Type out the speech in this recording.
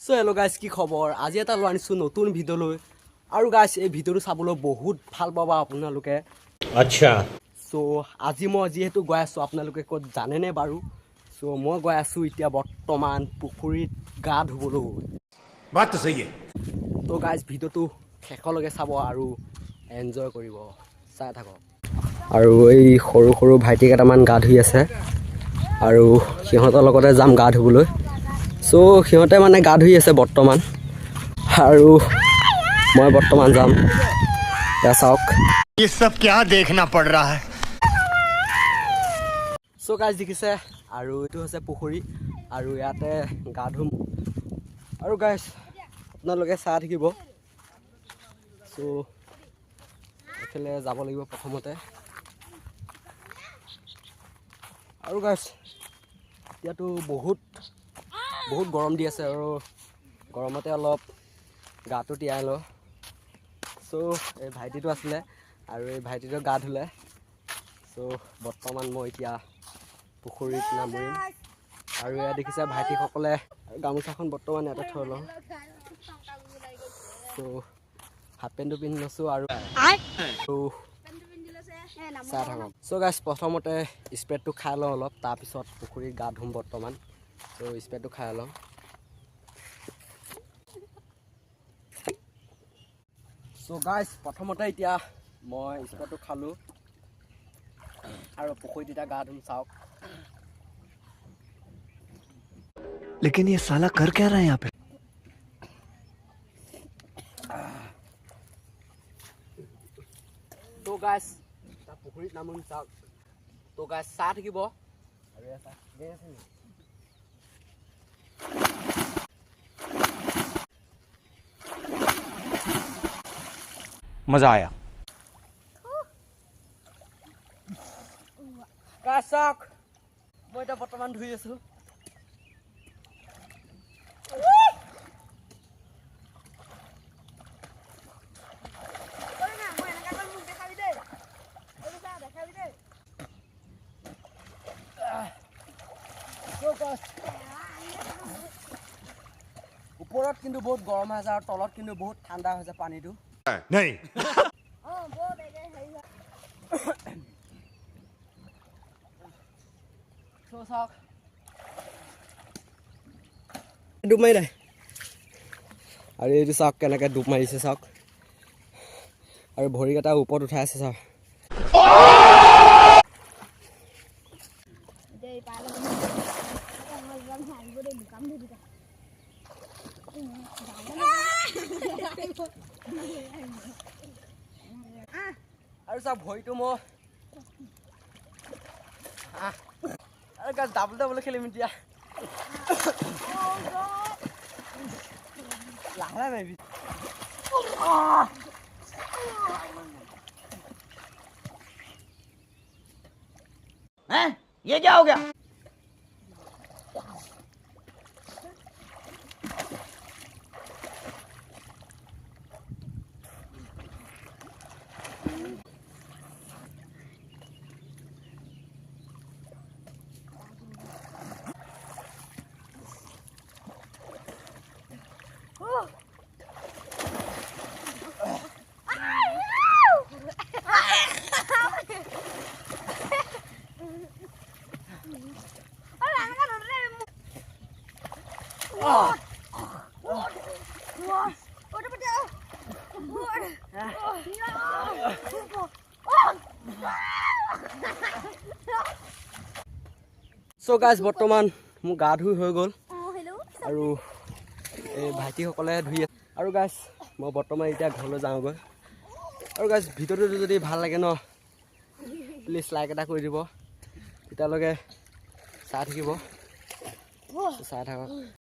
So hello' guys, কি খবৰ? আজি এটা লৈ আনিছোঁ নতুন ভিডিঅ'লৈ। আৰু গাইজ, এই ভিডিঅ'টো চাবলৈ বহুত ভাল পাবা আপোনালোকে। আচ্ছা। চ' আজি মই যিহেতু গৈ আছোঁ, আপোনালোকে ক'ত জানেনে বাৰু? চ' মই গৈ আছোঁ এতিয়া বৰ্তমান পুখুৰীত গা ধুবলৈ। বাত তো সহি। ত' গাইজ, ভিডিঅ'টো শেষলৈকে চাব আৰু এনজয় কৰিব। চাই থাকক। আৰু এই সৰু সৰু ভাইটি কেইটামান গা ধুই আছে আৰু সিহঁতৰ লগতে যাম গা ধুবলৈ। চ' সিহঁতে মানে গা ধুই আছে বৰ্তমান আৰু মই বৰ্তমান যাম। এয়া চাওক। ये सब क्या देखना पड़ रहा है। চ' গাইজ দেখিছে, আৰু এইটো হৈছে পুখুৰী আৰু ইয়াতে গা ধুম। আৰু গাইজ আপোনালোকে চাই থাকিব। চ' এইফালে যাব লাগিব প্ৰথমতে। আৰু গাইজ এতিয়াতো বহুত গৰম দি আছে আৰু গৰমতে অলপ গাটো তিয়াই লওঁ। চ' এই ভাইটিটো আছিলে আৰু এই ভাইটিটো গা ধুলে। চ' বৰ্তমান মই এতিয়া পুখুৰীত নামিম আৰু এয়া দেখিছে ভাইটিসকলে গামোচাখন বৰ্তমান ইয়াতে থৈ লওঁ। চ' হাফ পেণ্টটো পিন্ধি লৈছোঁ আৰু চাই থাকক। চ' গাইজ প্ৰথমতে স্প্ৰেডটো খাই লওঁ অলপ, তাৰপিছত পুখুৰীত গা ধুম বৰ্তমান। চ' স্প্ৰেডটো খাই লওঁ। চ' গাইজ প্ৰথমতে এতিয়া মই স্প্ৰেডটো খালোঁ আৰু পুখুৰীত এতিয়া গা ধুম। চাওক। लेकिन ये साला कर क्या रहा है यहाँ पे। ত' গাইজ পুখুৰীত নামিম। চাওক। ত' গাইজ চাই থাকিব। আৰু এয়া চাওক, গৈ আছে নেকি? मजा आया। গাইজ চাওক, মই এতিয়া বৰ্তমান ধুই আছোঁ। ওপৰত কিন্তু বহুত গৰম হৈ আছে আৰু তলত কিন্তু বহুত ঠাণ্ডা হৈছে পানীটো। नहीं। চাওক, ডুব মাৰি নাই আৰু এইটো চাওক কেনেকৈ ডুব মাৰিছে চাওক, আৰু ভৰিকেইটা ওপৰত উঠাই আছে চাওক। আৰু চাওক ভৰিটো মই আৰু গাছ ডাবল খেলিম এতিয়া। লাহে মাৰিবি। ये क्या हो गया। চ' গাইজ বৰ্তমান মোৰ গা ধুই হৈ গ'ল আৰু এই ভাইটিসকলে ধুই আছে। আৰু গাইজ মই বৰ্তমান এতিয়া ঘৰলৈ যাওঁগৈ। আৰু গাইজ ভিডিঅ'টো যদি ভাল লাগে ন, প্লিজ লাইক এটা কৰি দিব। তেতিয়ালৈকে চাই থাকিব, চাই থাকক।